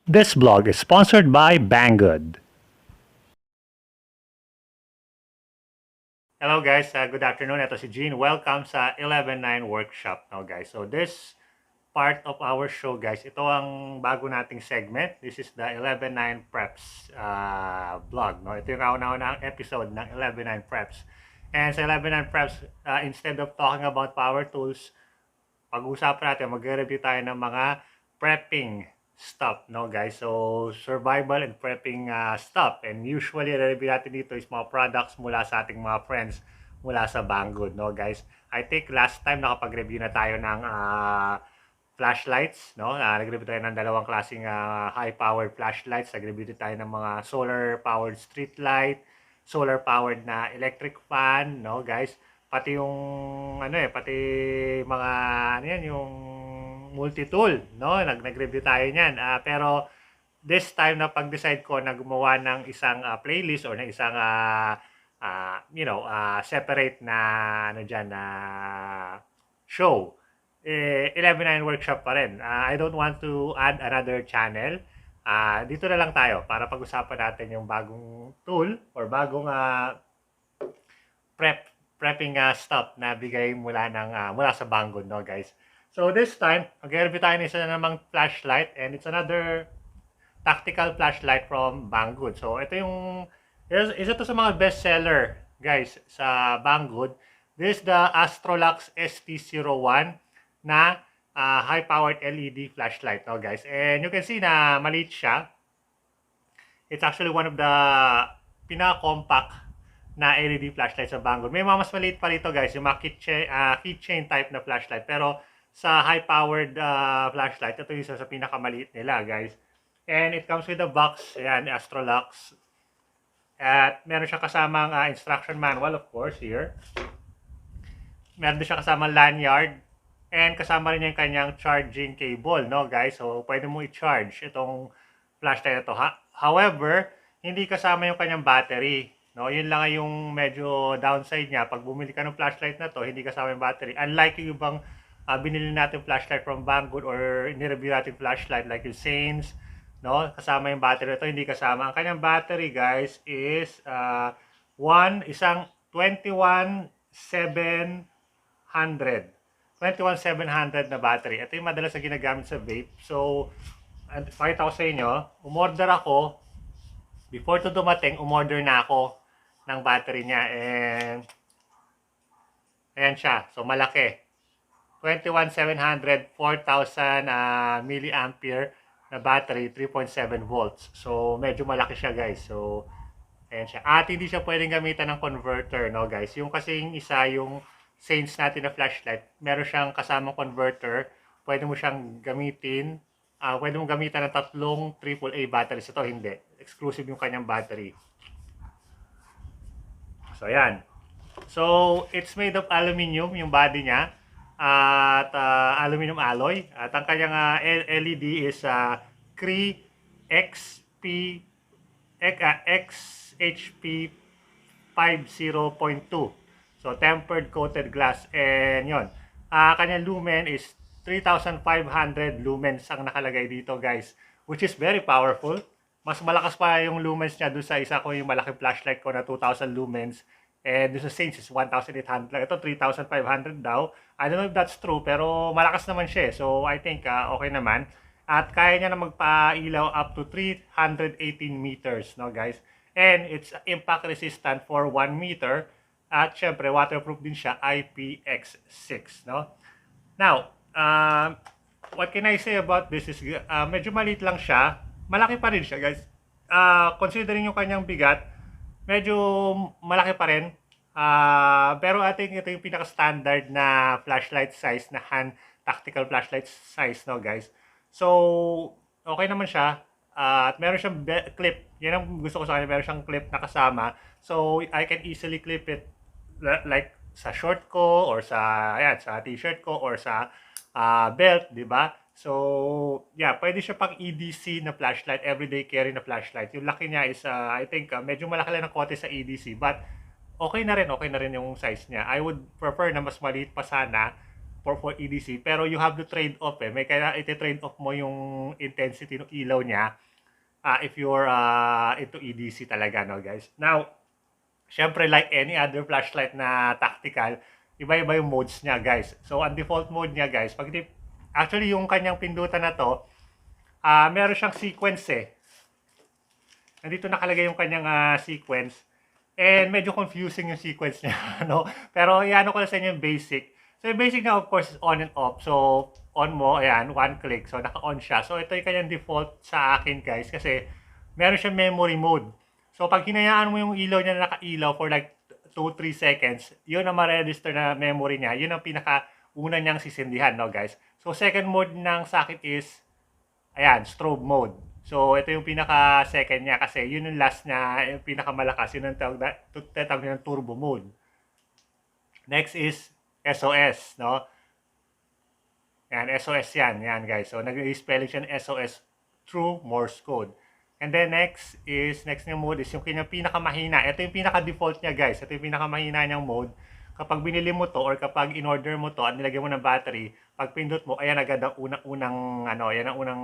This blog is sponsored by Banggood. Hello guys, good afternoon. Ito si Gene. Welcome sa 11.9 Workshop. No, guys. So this part of our show guys, ito ang bago nating segment. This is the 11.9 Preps blog. No? Ito yung kauna-unang episode ng 11.9 Preps. And sa 11.9 Preps, instead of talking about power tools, pag-uusapan natin, magre-review tayo ng mga prepping stuff, no guys? So, survival and prepping stuff. And usually, re-review natin dito is mga products mula sa ating mga friends mula sa Banggood, no guys? I think last time nakapag-review na tayo ng flashlights, no? Nag-review tayo ng dalawang klaseng high-powered flashlights. Nag-review tayo ng mga solar-powered street light, solar-powered na electric fan, no guys? Pati yung pati mga ano yan, yung multi-tool, no? Nag-review tayo niyan. Pero this time na pag-decide ko na gumawa ng isang playlist or ng isang separate na ano diyan na show. 11.9 workshop pa rin. I don't want to add another channel. Dito na lang tayo para pag-usapan natin yung bagong tool or bagong prepping stuff na bigay mula sa Banggood, no guys. So this time, mag-review tayo ng isa na namang flashlight and it's another tactical flashlight from Banggood. So ito yung isa to sa mga bestseller guys sa Banggood. This is the Astrolux SP01 na high-powered LED flashlight, no guys. And you can see na maliit siya. It's actually one of the pinaka-compact na LED flashlight sa Banggood. May mga mas maliit pa rito guys, yung mga keychain type na flashlight. Pero sa high-powered flashlight, ito yung isa sa pinakamaliit nila guys. And it comes with a box, ayan, Astrolux. At meron siyang kasamang instruction manual, of course, here. Meron din siya kasamang lanyard. And kasama rin yung kanyang charging cable, no guys? So, pwede mo i-charge itong flashlight na to. However, hindi kasama yung kanyang battery. No, yun lang yung medyo downside niya. Pag bumili ka ng flashlight na to, hindi kasama yung battery. Unlike yung ibang binili natin flashlight from Banggood or ni-review natin flashlight like yung Saints, no? Kasama yung battery ito, hindi kasama. Ang kanyang battery, guys, is isang 21,700. 21,700 na battery. Ito yung madalas na ginagamit sa vape. So, pakita ko sa inyo, umorder ako. Before to dumating, umorder na ako ng battery niya. And, ayan siya. So, malaki. 21,700, 4,000 milliampere na battery, 3.7 volts. So, medyo malaki siya, guys. So, ayan siya. At hindi siya pwedeng gamitan ng converter, no, guys. Yung kasing isa, yung Saints natin na flashlight, meron siyang kasamang converter. Pwede mo siyang gamitin. Pwede mo gamitan ng tatlong AAA batteries. Ito, hindi. Exclusive yung kanyang battery. So, ayan. So, it's made of aluminum, yung body niya. At aluminum alloy. At ang kanyang LED is Cree XHP 50.2. So, tempered coated glass. And yun. Kanyang lumen is 3,500 lumens ang nakalagay dito, guys. Which is very powerful. Mas malakas pa yung lumens niya doon sa isa ko, yung malaking flashlight ko na 2,000 lumens. And doon sa Saints is 1,800 lang. Ito, 3,500 daw. I don't know if that's true, pero malakas naman siya. So, I think okay naman. At kaya niya na magpailaw up to 318 meters, no guys? And it's impact resistant for 1 meter. At syempre, waterproof din siya, IPX6, no? Now, what can I say about this is, medyo maliit lang siya. Malaki pa rin siya, guys. Considering yung kanyang bigat, medyo malaki pa rin. Pero I think ito yung pinaka-standard na flashlight size, na hand tactical flashlight size, no, guys? So, okay naman siya. At meron siyang clip. Yan ang gusto ko sa kanya. Meron siyang clip na kasama. So, I can easily clip it like sa short ko or sa t-shirt ko or sa belt, 'di ba? So, yeah, pwede siya pang EDC na flashlight, everyday carry na flashlight. Yung laki niya is I think medyo malaki lang ng konti sa EDC, but okay na rin yung size niya. I would prefer na mas maliit pa sana for EDC, pero you have to trade off may kaya iti-trade off mo yung intensity ng ilaw niya if you're into EDC talaga, no guys. Now, syempre like any other flashlight na tactical, iba-iba yung modes niya, guys. So, ang default mode niya, guys, actually yung kanyang pindutan na to, meron siyang sequence Nandito nakalagay yung kanyang sequence. And medyo confusing yung sequence niya, no? Pero iano ko na sa inyo yung basic. So yung basic niya of course is on and off. So on mo, ayan, one click. So naka-on siya. So ito yung kanyang default sa akin, guys, kasi meron siyang memory mode. So pag hinayaan mo yung ilaw niya na naka-ilaw for like 2-3 seconds, yun ang ma-register na memory niya. Yun ang pinaka-una niyang sisindihan, no guys? So second mode ng sa akin is, ayan, strobe mode. So, ito yung pinaka-second niya kasi yun yung last niya, yung pinaka-malakas. Yun ang tawag ng turbo mode. Next is SOS, no? Yan, SOS yan. Yan, guys. So, nag-spelling siya ng SOS through Morse code. And then, next niya mode is yung pinaka-mahina. Ito yung pinaka-default niya, guys. Ito yung pinaka-mahina niyang mode. Kapag binili mo to or kapag in-order mo to at nilagay mo ng battery, pag pindot mo, ayan agad ang unang yan ang unang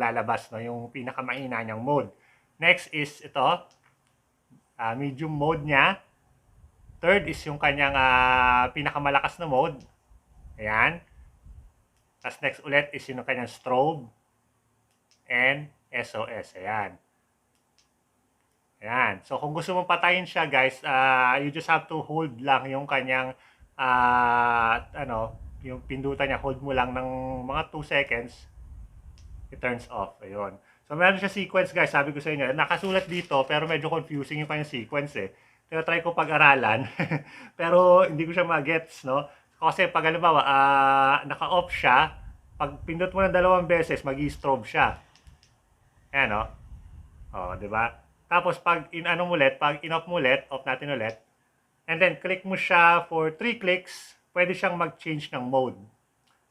lalabas, no, yung pinakamahina niyang mode. Next is ito, medium mode niya. Third is yung kanyang pinakamalakas na mode. Ayan. Tapos next ulit is yung kanyang strobe and SOS. Ayan. Ayan. So, kung gusto mong patayin siya, guys, you just have to hold lang yung kanyang, yung pindutan niya. Hold mo lang ng mga 2 seconds. It turns off. Ayun. So, meron siya sequence, guys. Sabi ko sa inyo. Nakasulat dito, pero medyo confusing yung kanyang sequence Pero try ko pag-aralan. Pero hindi ko siya ma-gets, no? Kasi pag halimbawa, naka-off siya, pag pindot mo ng 2 beses, mag-i-strobe siya. Ayan, no? O, diba? Tapos pag pag in-off mo ulit, off natin ulit, and then click mo siya for 3 clicks, pwede siyang mag-change ng mode.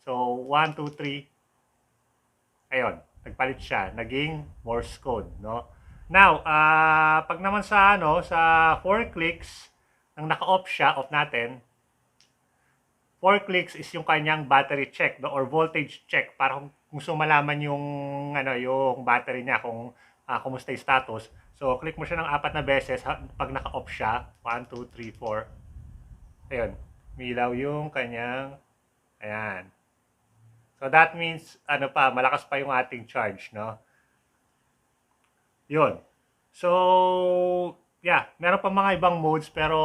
So, 1, 2, 3, ayun, nagpalit siya, naging Morse code, no? Now, pag naman sa, sa 4 clicks, nang naka-off siya, off natin, 4 clicks is yung kanyang battery check, no? Or voltage check, para kung gusto malaman yung, yung battery niya, kung kumusta yung status. So, click mo siya ng 4 na beses pag naka-off siya. 1, 2, 3, 4. Ayun. Milaw yung kanyang, ayan. So, that means, malakas pa yung ating charge, no? Yun. So, yeah. Meron pa mga ibang modes, pero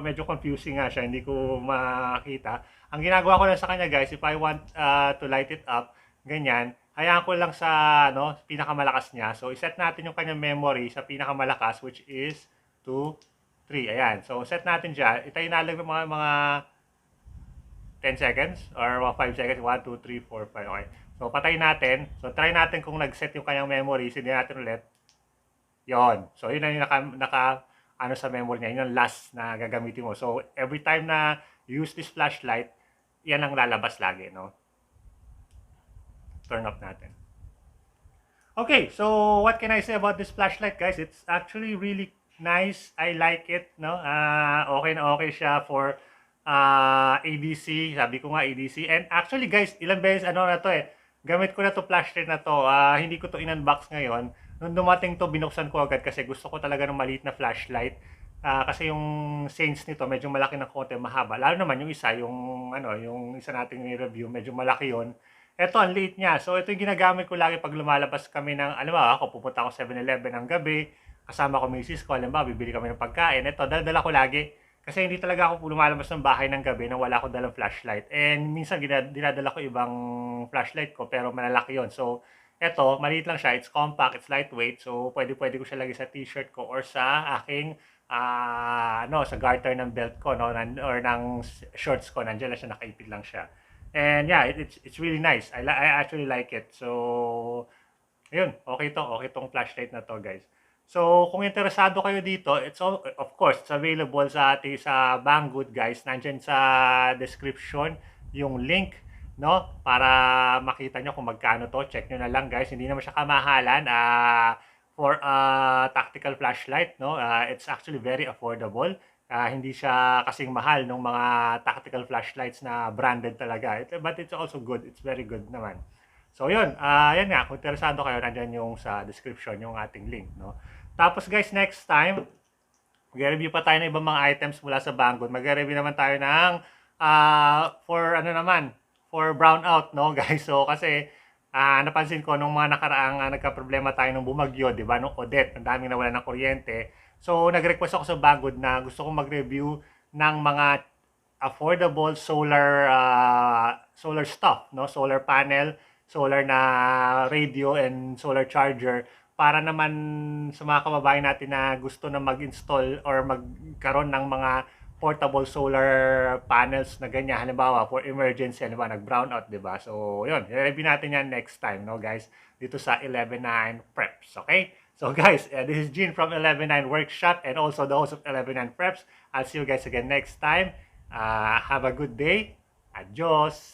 medyo confusing nga siya. Hindi ko makita. Ang ginagawa ko lang sa kanya, guys, if I want to light it up, ganyan, hayaan ko lang sa pinakamalakas niya. So, iset natin yung kanyang memory sa pinakamalakas, which is 2, 3. Ayan. So, set natin dyan. Itayin natin mga 10 seconds or 5 seconds. 1, 2, 3, 4, 5. Okay. So, patayin natin. So, try natin kung nag-set yung kanyang memory. Sindi natin ulit. Yon. So, yun na yung sa memory niya. Yun yung last na gagamitin mo. So, every time na you use this flashlight, yan ang lalabas lagi, no? Turn off natin. Okay, so what can I say about this flashlight, guys? It's actually really nice. I like it, no? Okay na okay siya for ADC. Sabi ko nga ADC. And actually, guys, ilang beses na to gamit ko na to flashlight na to. Hindi ko to in-unbox ngayon. Nung dumating to, binuksan ko agad kasi gusto ko talaga ng maliit na flashlight. Kasi yung scenes nito medyo malaki ng konti, mahaba. Lalo naman yung isa, yung isa nating review, medyo malaki yon. Ito, ang liit niya. So, ito yung ginagamit ko lagi pag lumalabas kami ng, ako pupunta ako 7-Eleven ng gabi, kasama ko misis ko, bibili kami ng pagkain. Ito, dala ko lagi. Kasi hindi talaga ako lumalabas ng bahay ng gabi nang wala akong dalang flashlight. And minsan, dinadala ko ibang flashlight ko, pero malalaki yon. So, ito, maliit lang siya. It's compact, it's lightweight. So, pwede ko siya lagi sa t-shirt ko or sa aking, sa garter ng belt ko, no? Or ng shorts ko. Nandiyan lang siya, nakaipit lang siya. And yeah, it's really nice. I actually like it. So, ayun, okay tong flashlight na to, guys. So, kung interesado kayo dito, of course, it's available sa Banggood, guys. Nandiyan sa description yung link, no? Para makita nyo kung magkano to. Check nyo na lang, guys. Hindi naman siya kamahalan for a tactical flashlight, no? It's actually very affordable. Hindi siya kasing mahal ng mga tactical flashlights na branded talaga. But it's also good. It's very good naman. So yun, yan nga, kung interesado kayo, nandyan yung sa description, yung ating link, no? Tapos guys, next time, mag-review pa tayo ng ibang mga items mula sa Banggood. Mag-review naman tayo ng, for ano naman, for brownout, no guys? So kasi, napansin ko nung mga nakaraang nagka-problema tayo nung bumagyo, di ba? Nung Odette, ang daming nawala ng kuryente. So nag-request ako sa Banggood na gusto kong mag-review ng mga affordable solar stuff, no? Solar panel, solar na radio and solar charger para naman sa mga kababayan natin na gusto na mag-install or magkaroon ng mga portable solar panels na ganyan. Halimbawa, for emergency, halimbawa, nag-brownout, di ba? So, yun. I-review natin yan next time, no, guys? Dito sa 11.9 Preps, okay? So, guys, this is Gene from 11.9 Workshop and also the host of 11.9 Preps. I'll see you guys again next time. Have a good day. Adios.